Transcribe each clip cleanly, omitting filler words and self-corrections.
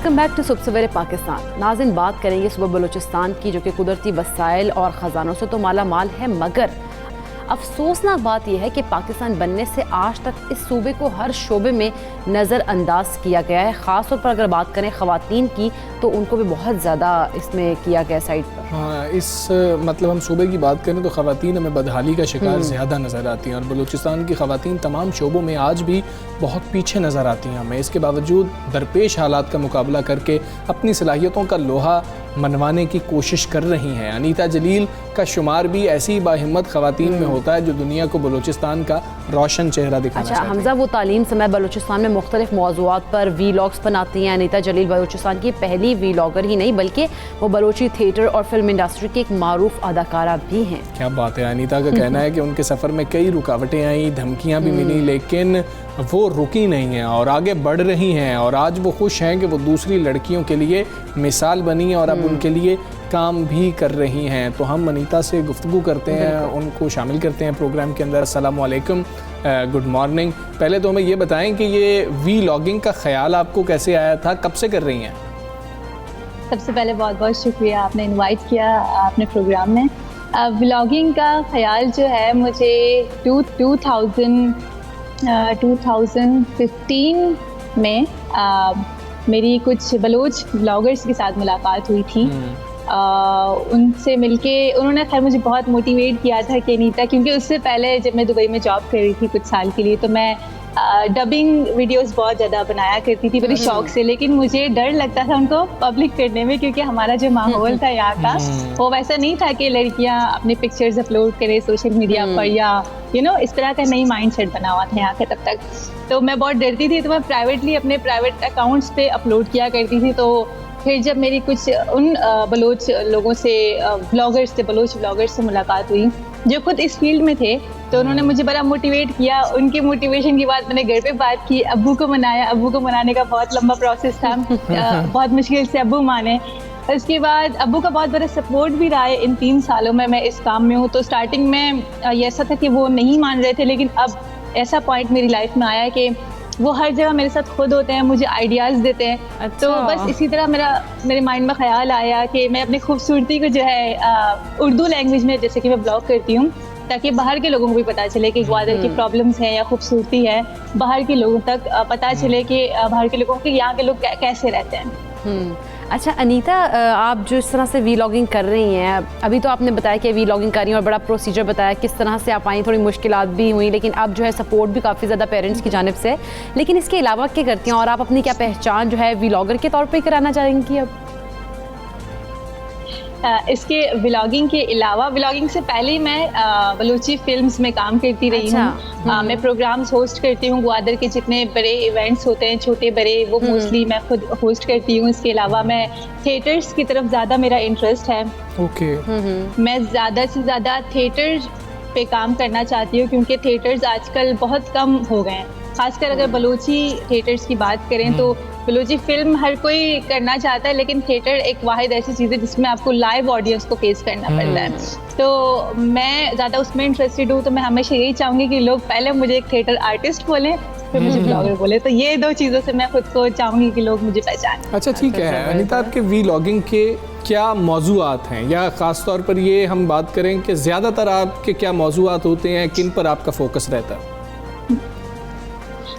Welcome back to सुबह सवेरे पाकिस्तान। नाज़रीन, बात करेंगे सुबह बलूचिस्तान की, जो कि कुदरती वसाइल और ख़जानों से तो माला माल है, मगर अफसोसनाक बात यह है कि पाकिस्तान बनने से आज तक इस सूबे को हर शोबे में नज़रअंदाज किया गया है। ख़ास तौर पर अगर बात करें ख़वातीन की तो उनको भी बहुत ज़्यादा इसमें किया गया साइड पर। हाँ, इस मतलब हम सूबे की बात करें तो ख़वातीन हमें बदहाली का शिकार ज़्यादा नज़र आती हैं और बलूचिस्तान की ख़वातीन तमाम शोबों में आज भी बहुत पीछे नज़र आती हैं हमें। इसके बावजूद दरपेश हालात का मुकाबला करके अपनी सलाहियतों का लोहा मनवाने की कोशिश कर रही हैं। अनीता जलील का शुमार भी ऐसी बाहिम्मत ख़वातीन में होता है जो दुनिया को बलूचिस्तान का रोशन चेहरा दिखाना चाहती हैं। हमजा, वो तालीम समय बलूचिस्तान में मुख्तलिफ मौज़ूआत पर वीलॉग्स बनाती हैं। अनीता जलील बलूचिस्तान की पहली वीलॉगर ही नहीं बल्कि वो बलूची थिएटर और फिल्म इंडस्ट्री की एक मारूफ अदाकारा भी हैं। क्या बात है। अनीता का कहना है कि उनके सफ़र में कई रुकावटें आई, धमकियाँ भी मिली, लेकिन वो रुकी नहीं हैं और आगे बढ़ रही हैं और आज वो खुश हैं कि वो दूसरी लड़कियों के लिए मिसाल बनी और अब उनके लिए काम भी कर रही हैं। तो हम अनीता से गुफ्तगू करते हैं, उनको शामिल करते हैं प्रोग्राम के अंदर। अस्सलाम वालेकुम, गुड मॉर्निंग। पहले तो हमें ये बताएं कि ये वीलॉगिंग का ख्याल आपको कैसे आया था, कब से कर रही हैं? सबसे पहले बहुत बहुत शुक्रिया, आपने इनवाइट किया अपने प्रोग्राम में। व्लॉगिंग का ख्याल जो है मुझे 2015 में मेरी कुछ बलोच ब्लॉगर्स के साथ मुलाकात हुई थी। उनसे मिलके उन्होंने खैर मुझे बहुत मोटिवेट किया था कि अनीता, क्योंकि उससे पहले जब मैं दुबई में जॉब कर रही थी कुछ साल के लिए, तो मैं डबिंग वीडियोस बहुत ज़्यादा बनाया करती थी बड़े शौक से, लेकिन मुझे डर लगता था उनको पब्लिक करने में, क्योंकि हमारा जो माहौल था यहाँ का वो वैसा नहीं था कि लड़कियाँ अपने पिक्चर्स अपलोड करें सोशल मीडिया पर, या इस तरह का नई माइंड सेट बना हुआ था यहाँ का तब तक। तो मैं बहुत डरती थी, तो मैं प्राइवेटली अपने प्राइवेट अकाउंट्स पे अपलोड किया करती थी। तो फिर जब मेरी कुछ उन बलोच लोगों से बलोच ब्लॉगर्स से मुलाकात हुई जो खुद इस फील्ड में थे, तो उन्होंने मुझे बड़ा मोटिवेट किया। उनके मोटिवेशन के बाद मैंने घर पे बात की, अब्बू को मनाया। अब्बू को मनाने का बहुत लंबा प्रोसेस था, बहुत मुश्किल से अब्बू माने। उसके बाद अब्बू का बहुत बड़ा सपोर्ट भी रहा है इन 3 सालों में मैं इस काम में हूँ। तो स्टार्टिंग में ये ऐसा था कि वो नहीं मान रहे थे, लेकिन अब ऐसा पॉइंट मेरी लाइफ में आया कि वो हर जगह मेरे साथ खुद होते हैं, मुझे आइडियाज़ देते हैं। अच्छा। तो बस इसी तरह मेरे माइंड में ख्याल आया कि मैं अपनी खूबसूरती को जो है उर्दू लैंग्वेज में जैसे कि मैं ब्लॉग करती हूँ, ताकि बाहर के लोगों को भी पता चले कि ग्वादर की प्रॉब्लम्स हैं या खूबसूरती है, बाहर के लोगों तक पता चले कि बाहर के लोगों के यहाँ के लोग कैसे रहते हैं। अच्छा अनीता, आप जो इस तरह से वीलॉगिंग कर रही हैं, अभी तो आपने बताया कि वीलॉगिंग कर रही हैं और बड़ा प्रोसीजर बताया किस तरह से आप आई, थोड़ी मुश्किलात भी हुई, लेकिन अब जो है सपोर्ट भी काफ़ी ज़्यादा पेरेंट्स की जानिब से। लेकिन इसके अलावा क्या करती हैं और आप अपनी क्या पहचान जो है वीलॉगर के तौर पर कराना चाहेंगी अब? इसके व्लॉगिंग के अलावा, व्लॉगिंग से पहले मैं बलूची फिल्म्स में काम करती रही हूँ। मैं प्रोग्राम्स होस्ट करती हूँ। ग्वादर के जितने बड़े इवेंट्स होते हैं, छोटे बड़े, वो मोस्टली मैं खुद होस्ट करती हूँ। इसके अलावा मैं थिएटर्स की तरफ ज़्यादा मेरा इंटरेस्ट है। मैं ज़्यादा से ज़्यादा थिएटर पे काम करना चाहती हूँ, क्योंकि थिएटर्स आजकल बहुत कम हो गए हैं। खासकर अगर बलूची थिएटर्स की बात करें तो बलूची फिल्म हर कोई करना चाहता है, लेकिन थिएटर एक वाहिद ऐसी चीज़ है जिसमें आपको लाइव ऑडियंस को फेस करना पड़ता है। तो मैं ज़्यादा उसमें इंटरेस्टेड हूँ। तो मैं हमेशा यही चाहूँगी कि लोग पहले मुझे एक थिएटर आर्टिस्ट बोलें, फिर मुझे ब्लॉगर बोले। तो ये 2 चीज़ों से मैं खुद को चाहूँगी कि लोग मुझे पहचानें। अच्छा, ठीक है। अनीता, आपके वीलॉगिंग के क्या मौज़ूआत हैं, या ख़ास तौर पर ये हम बात करें कि ज़्यादातर आपके क्या मौज़ूआत होते हैं, किन पर आपका फोकस रहता है?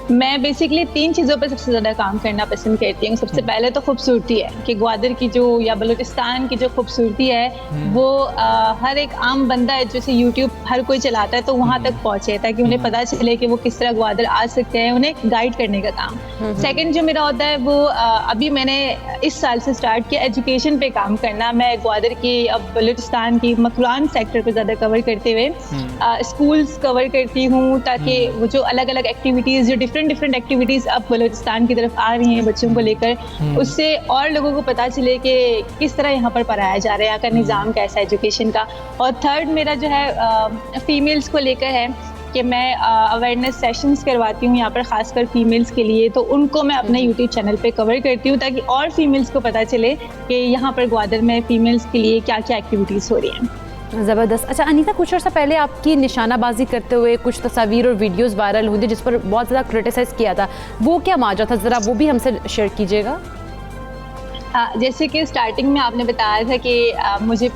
मैं बेसिकली 3 चीज़ों पर सबसे ज़्यादा काम करना पसंद करती हूँ। सबसे पहले तो खूबसूरती है कि ग्वादर की जो या बलूचिस्तान की जो खूबसूरती है वो हर एक आम बंदा है, जैसे यूट्यूब हर कोई चलाता है, तो वहाँ तक पहुँचे ताकि उन्हें पता चले कि वो किस तरह ग्वादर आ सकते हैं, उन्हें गाइड करने का काम। सेकंड जो मेरा होता है वो अभी मैंने इस साल से स्टार्ट किया एजुकेशन पे काम करना। मैं ग्वादर की अब बलूचिस्तान की मकरान सेक्टर पर ज़्यादा कवर करते हुए स्कूल्स कवर करती हूँ, ताकि वो जो अलग अलग एक्टिविटीज़, जो डिफरेंट एक्टिविटीज़ अब बलूचिस्तान की तरफ आ रही हैं बच्चों को लेकर, उससे और लोगों को पता चले कि किस तरह यहाँ पर पढ़ाया जा रहा है, यहाँ का निज़ाम कैसा है एजुकेशन का। और थर्ड मेरा जो है फीमेल्स को लेकर है कि मैं अवेयरनेस सेशंस करवाती हूँ यहाँ पर, ख़ासकर फीमेल्स के लिए। तो उनको मैं अपने यूट्यूब चैनल पे कवर करती हूँ ताकि और फीमेल्स को पता चले कि यहाँ पर ग्वादर में फ़ीमेल्स के लिए क्या क्या एक्टिविटीज़ हो रही हैं। ज़बरदस्त। अच्छा अनीता, कुछ अर्सा पहले आपकी निशानाबाजी करते हुए कुछ तस्वीर और वीडियोस वायरल हुई थी जिस पर बहुत ज़्यादा क्रिटिसाइज़ किया था, वो क्या माजरा था, ज़रा वो भी हमसे शेयर कीजिएगा। जैसे कि स्टार्टिंग में आपने बताया था कि मुझे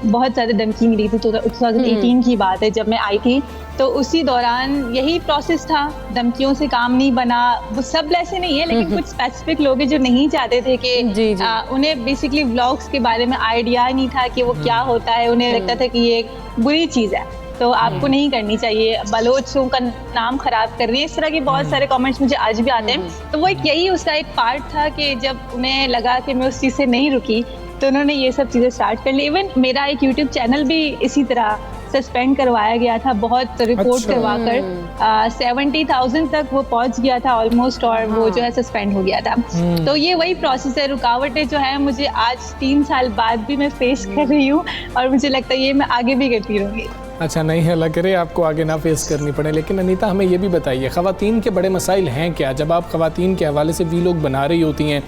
बहुत ज़्यादा धमकी मिली थी, तो 2018 की बात है जब मैं आई थी, तो उसी दौरान यही प्रोसेस था, धमकियों से काम नहीं बना। वो सब ऐसे नहीं है, लेकिन कुछ स्पेसिफिक लोग हैं जो नहीं चाहते थे कि जी, जी। उन्हें बेसिकली व्लॉग्स के बारे में आइडिया नहीं था कि वो क्या होता है, उन्हें लगता था कि ये एक बुरी चीज़ है, तो आपको नहीं करनी चाहिए, बलोचों का नाम खराब कर रही है, इस तरह के बहुत सारे कमेंट्स मुझे आज भी आते हैं। तो वो एक यही उसका एक पार्ट था कि जब उन्हें लगा कि मैं उस चीज़ से नहीं रुकी, तो उन्होंने ये सब चीज़ें स्टार्ट कर ली। इवन मेरा एक यूट्यूब चैनल भी इसी तरह सस्पेंड करवाया गया था, बहुत रिपोर्ट अच्छा। करवा कर 70,000 तक वो पहुंच गया था ऑलमोस्ट, और वो जो है सस्पेंड हो गया था। तो ये वही प्रोसेस है, रुकावटें जो है मुझे आज 3 साल बाद भी मैं फेस कर रही हूँ, और मुझे लगता है ये मैं आगे भी करती रहूँगी। अच्छा, नहीं है, लग करे आपको आगे ना फेस करनी पड़े। लेकिन अनीता, हमें ये भी बताइए, ख़वातीन के बड़े मसाइल हैं क्या? जब आप ख़वातीन के हवाले से वीलॉग बना रही होती हैं,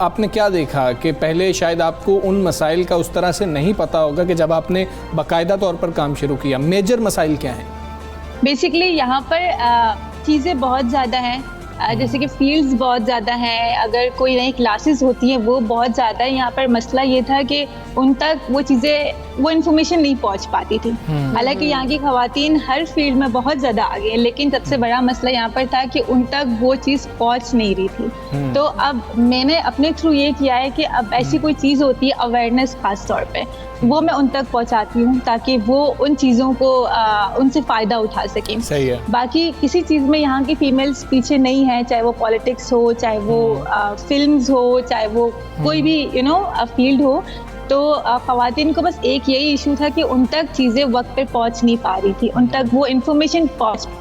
आपने क्या देखा कि पहले शायद आपको उन मसाइल का उस तरह से नहीं पता होगा कि जब आपने बाकायदा तौर पर काम शुरू किया, मेजर मसाइल क्या हैं? बेसिकली यहाँ पर चीज़ें बहुत ज़्यादा हैं, जैसे कि फील्ड्स बहुत ज़्यादा हैं, अगर कोई नई क्लासेस होती हैं वो बहुत ज़्यादा है। यहाँ पर मसला ये था कि उन तक वो चीज़ें, वो इन्फॉर्मेशन नहीं पहुँच पाती थी। हालांकि यहाँ की ख़वातीन हर फील्ड में बहुत ज़्यादा आगे हैं, लेकिन सबसे बड़ा मसला यहाँ पर था कि उन तक वो चीज़ पहुँच नहीं रही थी। तो अब मैंने अपने थ्रू ये किया है कि अब ऐसी कोई चीज़ होती है, अवेयरनेस ख़ास तौर पे, वो मैं उन तक पहुँचाती हूँ ताकि वो उन चीज़ों को उनसे फ़ायदा उठा सकें। सही है। बाकी किसी चीज़ में यहाँ की फीमेल्स पीछे नहीं है, चाहे वो पॉलिटिक्स हो, चाहे वो फिल्म्स हो, चाहे वो कोई भी फील्ड हो। तो ख़वातीन को बस एक यही इशू था कि उन तक चीज़ें वक्त पे पहुँच नहीं पा रही थी, उन तक वो इन्फॉर्मेशन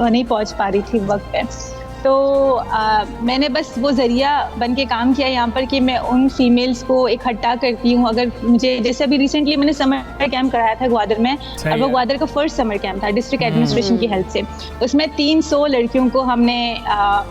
नहीं पहुँच पा रही थी वक्त पे। तो मैंने बस वो ज़रिया बन के काम किया यहाँ पर कि मैं उन फीमेल्स को इकट्ठा करती हूँ। अगर मुझे, जैसे अभी रिसेंटली मैंने समर कैंप कराया था ग्वादर में, और वो ग्वादर का फर्स्ट समर कैंप था डिस्ट्रिक्ट एडमिनिस्ट्रेशन की हेल्प से। उसमें 300 लड़कियों को हमने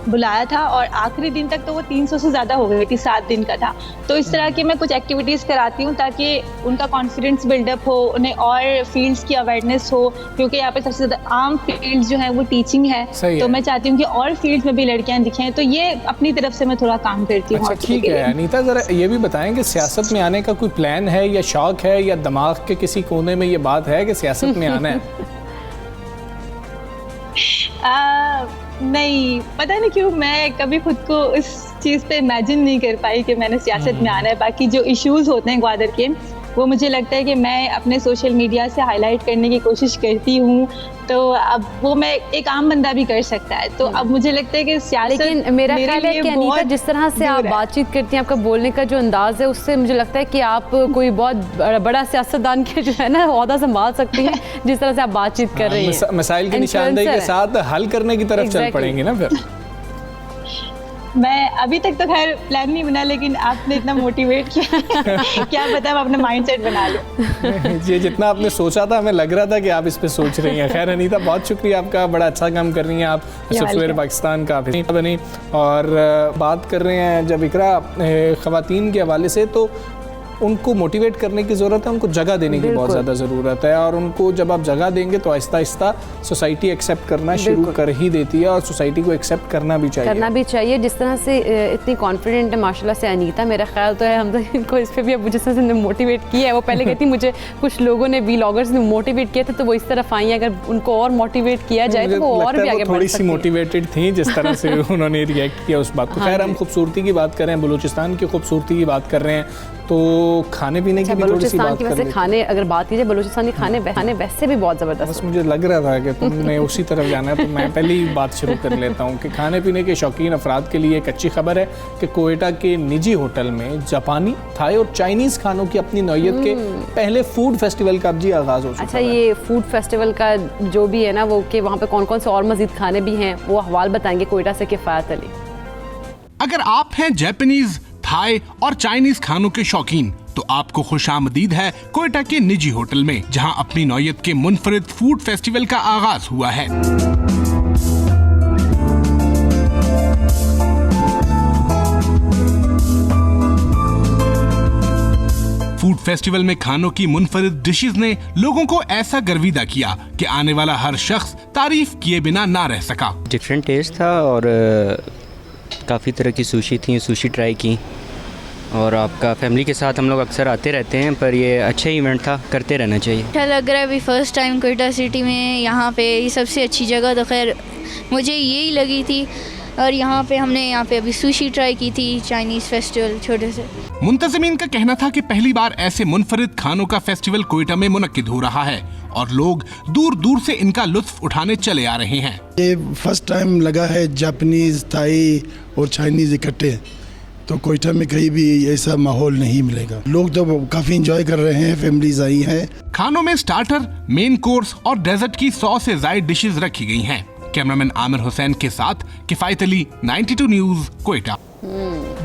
बुलाया था, और आखिरी दिन तक तो वो 300 से ज़्यादा हो गई थी, 7 दिन का था। तो इस तरह की मैं कुछ एक्टिविटीज़ कराती हूँ ताकि उनका कॉन्फिडेंस बिल्डअप हो, उन्हें और फील्ड्स की अवेयरनेस हो, क्योंकि यहाँ पर सबसे ज़्यादा आम फील्ड जो है वो टीचिंग है। तो मैं चाहती हूँ कि और फील्ड में भी लड़कियां दिखें, तो ये अपनी तरफ से मैं थोड़ा काम करती हूँ। अच्छा, ठीक है। अनीता, ज़रा ये भी बताएं कि सियासत में आने का कोई प्लान है, या शौक है, या दिमाग के किसी कोने में ये बात है कि सियासत में आना है? नहीं, पता नहीं क्यों मैं कभी खुद को इस चीज़ पे इमेजिन नहीं कर पाई कि मैंने सियासत में आना है। बाकी जो इश्यूज़ होते हैं ग्वादर के, वो मुझे लगता है कि मैं अपने सोशल मीडिया से हाईलाइट करने की कोशिश करती हूँ, तो अब वो मैं एक आम बंदा भी कर सकता है। तो अब मुझे लगता है कि सियासत, लेकिन मेरा ख्याल है कि अनीता, जिस तरह से आप बातचीत करती हैं, आपका बोलने का जो अंदाज है, उससे मुझे लगता है कि आप कोई बहुत बड़ा सियासतदान के जो है ना ओहदा संभाल सकती हैं, जिस तरह से आप बातचीत कर रही हैं। मसाइल की निशानदेही के साथ हल करने की तरफ चल पड़ेंगे ना फिर। मैं अभी तक तो खैर प्लान नहीं बना, लेकिन आपने इतना मोटिवेट किया क्या पता मैं अपना माइंडसेट बना लूं। ये जितना आपने सोचा था, हमें लग रहा था कि आप इस पे सोच रही हैं। खैर अनीता, बहुत शुक्रिया आपका, बड़ा अच्छा काम कर रही हैं आप सॉफ्टवेयर पाकिस्तान का बनी। और बात कर रहे हैं जब इकरा ख़वातीन के हवाले से, तो उनको मोटिवेट करने की ज़रूरत है, उनको जगह देने की बहुत ज़्यादा ज़रूरत है। और उनको जब आप जगह देंगे तो आहिस्ता आहिस्ता सोसाइटी एक्सेप्ट करना शुरू कर ही देती है, और सोसाइटी को एक्सेप्ट करना भी चाहिए। जिस तरह से इतनी कॉन्फिडेंट है माशाल्लाह से अनीता, मेरा ख्याल तो है हम तो इनको इस पर भी अब जिस तरह से मोटिवेट किया है। वो पहले कहती मुझे कुछ लोगों ने, व्लॉगर्स ने मोटिवेट किया था, तो वो इस तरफ आई, अगर उनको और मोटिवेट किया जाए तो वो और भी आगे बढ़ सकती है। थोड़ी सी मोटिवेटेड थी जिस तरह से उन्होंने रिएक्ट किया उस बात को। खैर, हम खूबसूरती की बात कर रहे हैं, बलूचिस्तान की खूबसूरती की बात कर रहे हैं, तो खाने पीने की भी थोड़ी सी बात कर लें। खाने अगर बात कीजिए, बलूचिस्तानी खाने वैसे भी बहुत ज़बरदस्त। बस मुझे लग रहा था कि तुमने उसी तरफ जाना है, तो मैं पहले ही बात शुरू कर लेता हूँ कि खाने पीने के शौकीन अफराद के लिए एक अच्छी खबर है कि कोयटा के निजी होटल में जापानी, थाई और चाइनीज़ खानों की अपनी नौइयत के पहले फूड फेस्टिवल का अब जी आगाज़ हो चुका है। अच्छा, ये फूड फेस्टिवल का जो भी है ना, वो कि वहाँ पे कौन कौन से और मज़ीद खाने भी हैं, वो अहवाल बताएंगे कोयटा से किफ़ायत अली। अगर आप हैं जापानीज, थाई और चाइनीज खानों के शौकीन, तो आपको खुशामदीद है कोयटा के निजी होटल में, जहां अपनी नौयत के मुनफरिद फूड फेस्टिवल का आगाज हुआ है। फूड फेस्टिवल में खानों की मुनफरिद डिशेस ने लोगों को ऐसा गर्विदा किया कि आने वाला हर शख्स तारीफ किए बिना ना रह सका। डिफरेंट टेस्ट था और काफ़ी तरह की सुशी थी, सुशी ट्राई की, और आपका फैमिली के साथ हम लोग अक्सर आते रहते हैं, पर ये अच्छा इवेंट था, करते रहना चाहिए। अच्छा लग रहा है अभी फर्स्ट टाइम कोयटा सिटी में, यहाँ पे ये सबसे अच्छी जगह तो खैर मुझे यही लगी थी। और यहाँ पे हमने अभी सुशी ट्राई की थी, चाइनीज़ फेस्टिवल छोटे से। मुंतज़िमीन का कहना था कि पहली बार ऐसे मुनफरिद खानों का फेस्टिवल कोयटा में मुनक्किद हो रहा है और लोग दूर दूर से इनका लुत्फ उठाने चले आ रहे हैं। ये फर्स्ट टाइम लगा है जापानीज, थाई और चाइनीज इकट्ठे, तो कोयटा में कहीं भी ऐसा माहौल नहीं मिलेगा। लोग तो काफी एंजॉय कर रहे हैं, फैमिलीज आई हैं। खानों में स्टार्टर, मेन कोर्स और डेजर्ट की 100 से ज्यादा डिशेज रखी गई हैं। कैमरामैन आमिर हुसैन के साथ किफायत अली, 92 न्यूज़, कोयटा।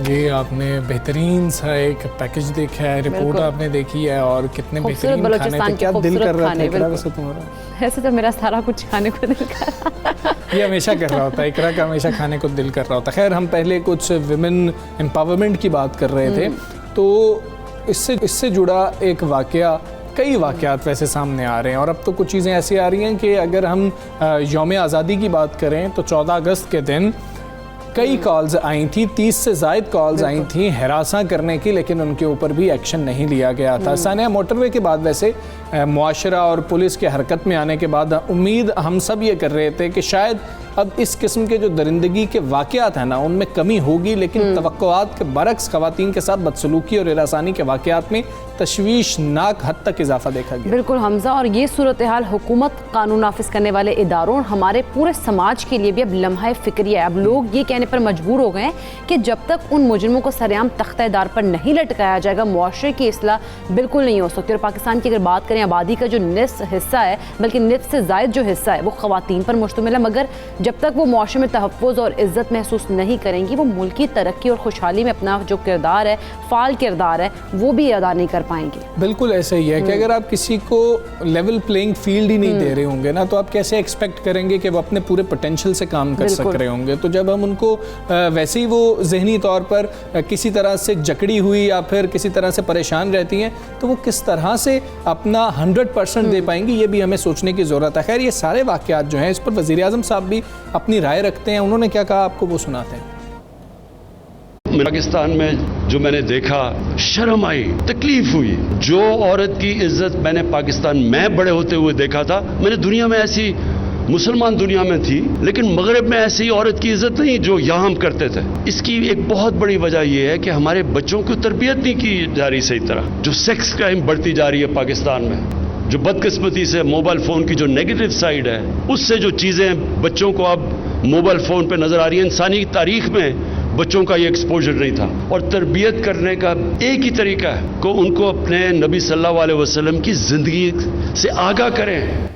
ये आपने बेहतरीन सा एक पैकेज देखा है, रिपोर्ट आपने देखी है, और कितने बेहतरीन खाने थे। क्या दिल कर रहा था इकरा वैसे तुम्हारा? ऐसे तो मेरा सारा कुछ खाने को दिल कर रहा ये हमेशा कर रहा होता है, इकरा का हमेशा खाने को दिल कर रहा होता है। खैर, हम पहले कुछ विमेन एम्पावरमेंट की बात कर रहे थे, तो इससे जुड़ा एक वाकया, कई वाक़यात वैसे सामने आ रहे हैं, और अब तो कुछ चीज़ें ऐसी आ रही हैं कि अगर हम यौम आज़ादी की बात करें तो 14 अगस्त के दिन कई कॉल्स आई थी, 30 से ज़ायद कॉल्स आई थी हरासा करने की, लेकिन उनके ऊपर भी एक्शन नहीं लिया गया था। सानिया, मोटरवे के बाद वैसे मुआशरा और पुलिस के हरकत में आने के बाद उम्मीद हम सब ये कर रहे थे कि शायद अब इस किस्म के जो दरिंदगी के वाक़यात हैं ना, उनमें कमी होगी, लेकिन तवक्कुआत के बरक्स ख़वातीन के साथ बदसलूकी और हरासानी के वाक़यात में तशवीशनाक हद तक इजाफा देखा गया। बिल्कुल हमजा, और ये सूरत हाल हुकूमत, कानून नाफिज करने वाले इदारों और हमारे पूरे समाज के लिए भी अब लम्हा फिक्रिया है। अब लोग ये कहने पर मजबूर हो गए हैं कि जब तक उन मुजरिमों को सरेआम तख्तेदार पर नहीं लटकाया जाएगा, मुआशरे की इस्लाह बिल्कुल नहीं हो सकती। और पाकिस्तान की अगर बात करें, आबादी का जो निस्फ हिस्सा है, बल्कि निस्फ से ज़ायद जो हिस्सा है, वो ख़वातीन पर मुश्तमिल है, मगर जब तक वो मुआशरे में तहफ़्फ़ुज़ और इज़्ज़त महसूस नहीं करेंगी, वो मुल्क की तरक्की और खुशहाली में अपना जो किरदार है, फ़ाल किरदार है, वो भी अदा नहीं कर पाएंगे। बिल्कुल ऐसे ही है कि अगर आप किसी को लेवल प्लेइंग फील्ड ही नहीं दे रहे होंगे ना, तो आप कैसे एक्सपेक्ट करेंगे कि वो अपने पूरे पोटेंशियल से काम कर सक रहे होंगे। तो जब हम उनको वैसे ही वो जहनी तौर पर किसी तरह से जकड़ी हुई या फिर किसी तरह से परेशान रहती हैं, तो वो किस तरह से अपना 100% दे पाएंगी, ये भी हमें सोचने की ज़रूरत है। खैर, ये सारे वाक़यात जो हैं, इस पर वज़ीर आज़म साहब भी अपनी राय रखते हैं। उन्होंने क्या कहा, आपको वो सुनाते हैं। पाकिस्तान में जो मैंने देखा, शर्म आई, तकलीफ हुई। जो औरत की इज्जत मैंने पाकिस्तान में बड़े होते हुए देखा था, मैंने दुनिया में ऐसी, मुसलमान दुनिया में थी, लेकिन मगरब में ऐसी औरत की इज्जत नहीं जो यहाँ हम करते थे। इसकी एक बहुत बड़ी वजह यह है कि हमारे बच्चों की तरबियत नहीं की जा रही सही तरह। जो सेक्स क्राइम बढ़ती जा रही है पाकिस्तान में, जो बदकिस्मती से मोबाइल फ़ोन की जो नेगेटिव साइड है, उससे जो चीज़ें बच्चों को अब मोबाइल फ़ोन पे नज़र आ रही है, इंसानी तारीख में बच्चों का ये एक्सपोजर नहीं था। और तरबियत करने का एक ही तरीका है कि उनको अपने नबी सल्लल्लाहु अलैहि वसल्लम की ज़िंदगी से आगाह करें।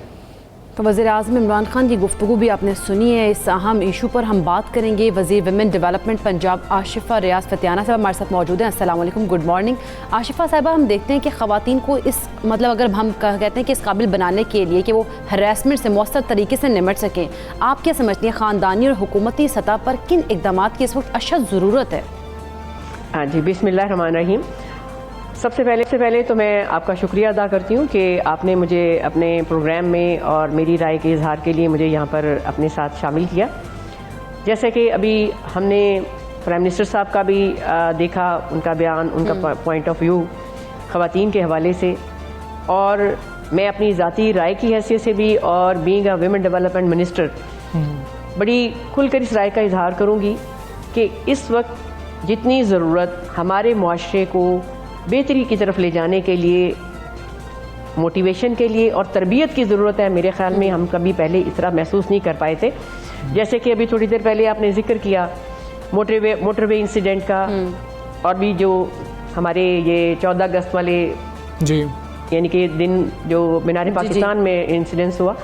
तो वज़ीर-ए-आज़म इमरान खान की गुफ्तगू भी आपने सुनी है। इस अहम इशू पर हम बात करेंगे। वज़ीर विमेन डेवलपमेंट पंजाब आशिफा रियाज फतियाना साहब हमारे साथ मौजूद हैं। अस्सलाम वालेकुम, गुड मॉर्निंग। आशिफा साहिबा, हम देखते हैं कि ख़वातीन को इस अगर हम कहते हैं कि इस काबिल बनाने के लिए कि वो हरासमेंट से मौसर तरीके से निमट सकें, आप क्या समझती हैं ख़ानदानी और हुकूमती सतह पर किन इक़दामात की इस वक्त अशद ज़रूरत है? हाँ जी, बिस्मिल्लाहिर्रहमानिर्रहीम। सबसे पहले तो मैं आपका शुक्रिया अदा करती हूँ कि आपने मुझे अपने प्रोग्राम में और मेरी राय के इजहार के लिए मुझे यहाँ पर अपने साथ शामिल किया। जैसे कि अभी हमने प्राइम मिनिस्टर साहब का भी देखा, उनका बयान, उनका पॉइंट ऑफ व्यू ख़वातीन के हवाले से, और मैं अपनी ज़ाती राय की हैसियत से भी और being a women development minister बड़ी खुलकर इस राय का इजहार करूँगी कि इस वक्त जितनी ज़रूरत हमारे मुआशरे को बेहतरी की तरफ ले जाने के लिए, मोटिवेशन के लिए और तरबियत की ज़रूरत है, मेरे ख़्याल में हम कभी पहले इस तरह महसूस नहीं कर पाए थे। जैसे कि अभी थोड़ी देर पहले आपने जिक्र किया मोटरवे इंसिडेंट का, और भी जो हमारे ये 14 अगस्त वाले जी यानी कि दिन जो मीनार पाकिस्तान में इंसिडेंस हुआ,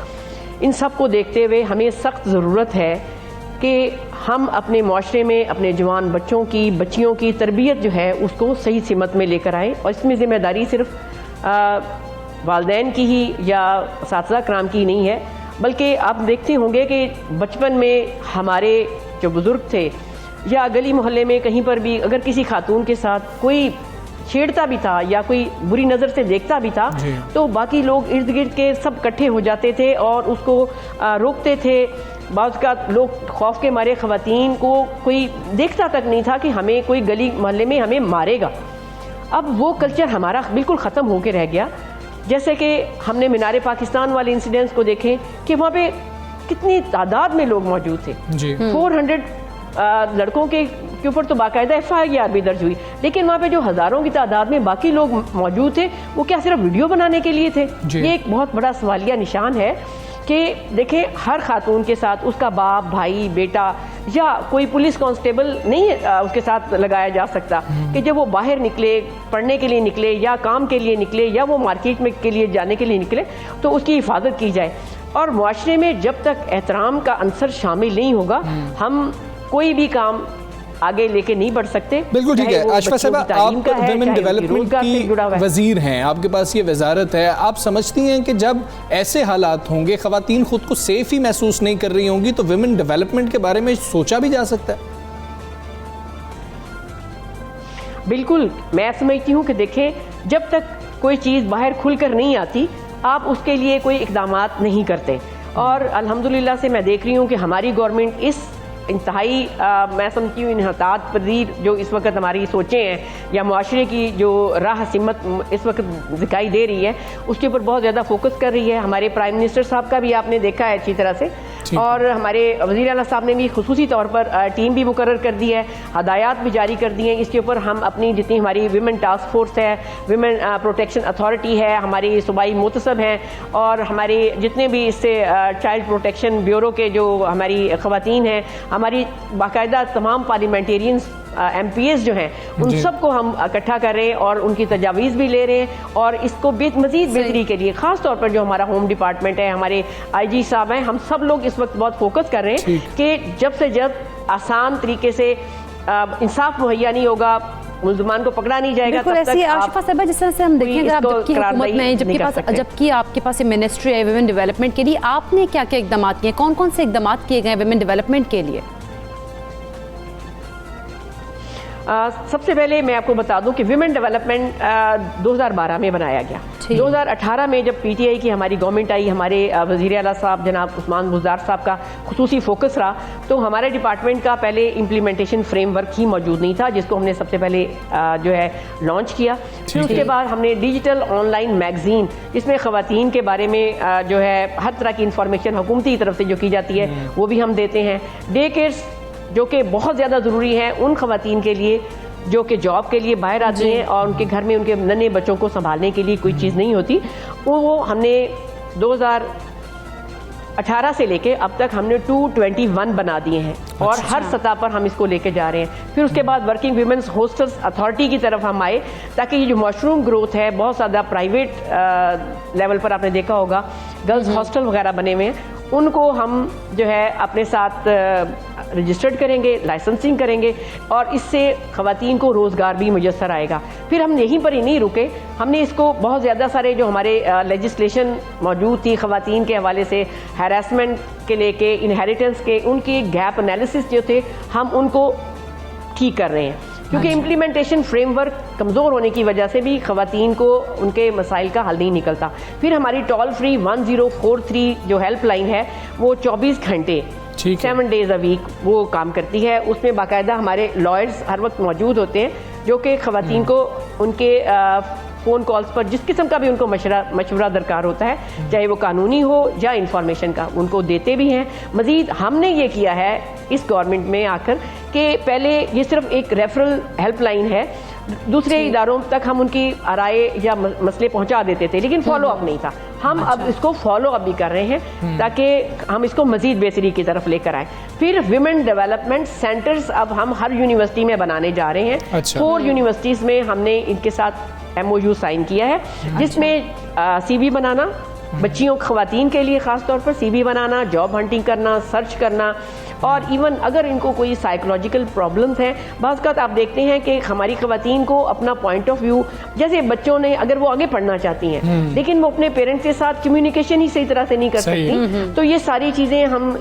इन सब को देखते हुए हमें सख्त ज़रूरत है कि हम अपने माशरे में अपने जवान बच्चियों की तरबियत जो है उसको सही सिमत में लेकर आएँ। और इसमें ज़िम्मेदारी सिर्फ वालिदैन की ही या साथीज़ा कराम की नहीं है, बल्कि आप देखते होंगे कि बचपन में हमारे जो बुज़ुर्ग थे या गली मोहल्ले में कहीं पर भी अगर किसी खातून के साथ कोई छेड़ता भी था या कोई बुरी नज़र से देखता भी था, तो बाकी लोग इर्द गिर्द के सब इकट्ठे हो जाते थे और उसको रोकते थे, बाज़ का लोग खौफ के मारे ख़वातीन को कोई देखता तक नहीं था कि हमें कोई गली मोहल्ले में हमें मारेगा। अब वो कल्चर हमारा बिल्कुल ख़त्म होकर रह गया। जैसे कि हमने मीनार पाकिस्तान वाले इंसिडेंट्स को देखें कि वहाँ पे कितनी तादाद में लोग मौजूद थे जी। 400 लड़कों के ऊपर तो बाकायदा FIR भी दर्ज हुई, लेकिन वहाँ पे जो हज़ारों की तादाद में बाकी लोग मौजूद थे वो क्या सिर्फ वीडियो बनाने के लिए थे? ये एक बहुत बड़ा सवालिया निशान है कि देखें हर खातून के साथ उसका बाप, भाई, बेटा या कोई पुलिस कांस्टेबल नहीं उसके साथ लगाया जा सकता कि जब वो बाहर निकले, पढ़ने के लिए निकले या काम के लिए निकले या वो मार्केट में के लिए जाने के लिए निकले तो उसकी हिफाजत की जाए। और मुआशरे में जब तक एहतराम का अंसर शामिल नहीं होगा हम कोई भी काम आगे लेके नहीं बढ़ सकते। बिल्कुल ठीक है। आशफा साहब, आप विमेन डेवलपमेंट की वजीर हैं, आपके पास ये वजारत है, आप समझती हैं कि जब ऐसे हालात होंगे, ख़वातीन खुद को सेफ ही महसूस नहीं कर रही होंगी, तो विमेन डेवलपमेंट के बारे में सोचा भी जा सकता है? बिल्कुल, मैं समझती हूँ कि देखें जब तक कोई चीज़ बाहर खुलकर नहीं आती आप उसके लिए कोई इक़दामात नहीं करते। और अल्हम्दुलिल्लाह से मैं देख रही हूँ कि हमारी गवर्नमेंट इस इंतहाई मैं समझती हूँ इन्हतात पजीर जो इस वक्त हमारी सोचें हैं या मुआशरे की जो राह सिमत इस वक्त दिखाई दे रही है उसके ऊपर बहुत ज़्यादा फोकस कर रही है। हमारे प्राइम मिनिस्टर साहब का भी आपने देखा है अच्छी तरह से, और हमारे वज़ीर आला साहब ने भी खुसूसी तौर पर टीम भी मुकर्रर कर दी है, हदायत भी जारी कर दी हैं। इसके ऊपर हम अपनी जितनी हमारी विमेन टास्क फोर्स है, विमेन प्रोटेक्शन अथॉरिटी है, हमारी सूबाई मुतसब हैं और हमारे जितने भी इससे चाइल्ड प्रोटेक्शन ब्यूरो के जो हमारी ख़वातीन हैं, हमारी बाकायदा तमाम पार्लियामेंटेरियंस MPs जो हैं उन सबको हम इकट्ठा कर रहे हैं और उनकी तजावीज़ भी ले रहे हैं। और इसको मज़ीद बेहतरी के लिए ख़ास तौर पर जो हमारा होम डिपार्टमेंट है, हमारे IG साहब हैं, हम सब लोग इस वक्त बहुत फोकस कर रहे हैं कि जब से जब आसान तरीके से इंसाफ मुहैया नहीं होगा, मुल्ज़मान को पकड़ा नहीं जाएगा, तब तक आशिफा साहब जिस तरह से हम देखें अगर आप जबकि हुकूमत में जबकि आपके पास मिनिस्ट्री है विमेन डेवलपमेंट के लिए, आपने क्या क्या इकदाम किए, कौन कौन से इकदाम किए गए विमेन डेवलपमेंट के लिए? सबसे पहले मैं आपको बता दूं कि विमेन डेवलपमेंट 2012 में बनाया गया। 2018 में जब PTI की हमारी गवर्नमेंट आई, हमारे वज़ीर आला साहब जनाब उस्मान बुज़दार साहब का खुसूसी फोकस रहा, तो हमारे डिपार्टमेंट का पहले इम्प्लीमेंटेशन फ्रेमवर्क ही मौजूद नहीं था जिसको हमने सबसे पहले जो है लॉन्च किया। फिर उसके बाद हमने डिजिटल ऑनलाइन मैगज़ीन जिसमें ख़वातीन के बारे में जो है हर तरह की इंफॉर्मेशन हुकूमती तरफ से जो की जाती है वो भी हम देते हैं। डे केयर्स जो कि बहुत ज़्यादा ज़रूरी है उन ख़वातीन के लिए जो कि जॉब के लिए बाहर आती हैं और उनके घर में उनके नन्हे बच्चों को संभालने के लिए कोई चीज़ नहीं होती, वो हमने 2018 से लेके अब तक हमने 221 बना दिए हैं और हर सतह पर हम इसको लेके जा रहे हैं। फिर उसके बाद वर्किंग वीमेंस हॉस्टल्स अथॉरिटी की तरफ हम आए ताकि ये जो मशरूम ग्रोथ है, बहुत ज़्यादा प्राइवेट लेवल पर आपने देखा होगा गर्ल्स हॉस्टल वगैरह बने हुए हैं, उनको हम जो है अपने साथ रजिस्टर्ड करेंगे, लाइसेंसिंग करेंगे और इससे ख़वातीन को रोज़गार भी मुयस्सर आएगा। फिर हम यहीं पर ही नहीं रुके, हमने इसको बहुत ज़्यादा सारे जो हमारे लेजिस्लेशन मौजूद थी ख़वातीन के हवाले से, हैरेसमेंट के लेके, इनहेरिटेंस के, उनकी गैप एनालिसिस जो थे हम उनको ठीक कर रहे हैं क्योंकि इम्प्लीमेंटेशन फ्रेमवर्क कमज़ोर होने की वजह से भी ख़वातीन को उनके मसाइल का हल नहीं निकलता। फिर हमारी टोल फ्री 1043 जो हेल्पलाइन है वो 24 घंटे 7 डेज़ अ वीक वो काम करती है। उसमें बाकायदा हमारे लॉयर्स हर वक्त मौजूद होते हैं जो कि ख़वातीन को उनके फ़ोन कॉल्स पर जिस किस्म का भी उनको मशवरा दरकार होता है, चाहे वो कानूनी हो या इंफॉर्मेशन का, उनको देते भी हैं। मज़ीद हमने ये किया है इस गवर्नमेंट में आकर कि पहले ये सिर्फ एक रेफरल हेल्पलाइन है, दूसरे इदारों तक हम उनकी राय या मसले पहुंचा देते थे लेकिन फॉलो अप नहीं था। हम अब इसको फॉलो अप भी कर रहे हैं ताकि हम इसको मज़ीद बेहतरी की तरफ लेकर आए। फिर विमेन डेवलपमेंट सेंटर्स अब हम हर यूनिवर्सिटी में बनाने जा रहे हैं। 4 यूनिवर्सिटीज़ में हमने इनके साथ MOU साइन किया है जिसमें CV बनाना, बच्चियों ख़वातीन के लिए ख़ास तौर पर CV बनाना, जॉब हंटिंग करना, सर्च करना, और इवन अगर इनको कोई साइकोलॉजिकल प्रॉब्लम्स हैं, बाज़ वक़्त आप देखते हैं कि हमारी ख़वातीन को अपना पॉइंट ऑफ व्यू, जैसे बच्चों ने अगर वो आगे पढ़ना चाहती हैं लेकिन वो अपने पेरेंट्स के साथ कम्युनिकेशन ही सही तरह से नहीं कर सकती, तो ये सारी चीज़ें हम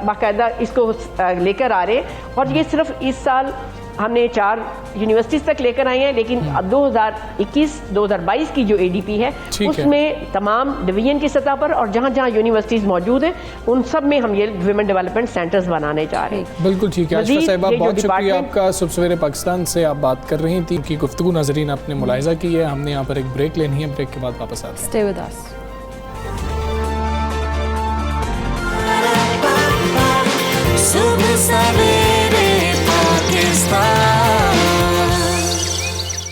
बाकायदा इसको लेकर आ रहे हैं। और ये सिर्फ इस साल हमने 4 यूनिवर्सिटीज़ तक लेकर आए हैं, लेकिन 2021-2022 की जो ADP है ठीक है। उसमें तमाम डिवीजन की सतह पर और जहाँ जहाँ यूनिवर्सिटीज़ मौजूद हैं उन सब में हम ये वुमेन डेवलपमेंट सेंटर्स बनाने जा रहे हैं। बिल्कुल ठीक है। आशफा मज़ीद साहिबा, ये जो बहुत शुक्रिया डिपार्टमेंट- आपका। सुबह सवेरे पाकिस्तान से आप बात कर रही थी कि गुफ्तगू नाज़रीन आपने मुलाहिज़ा की है। हमने यहाँ पर एक ब्रेक लेनी है, ब्रेक के बाद वापस आते हैं। Stay with us.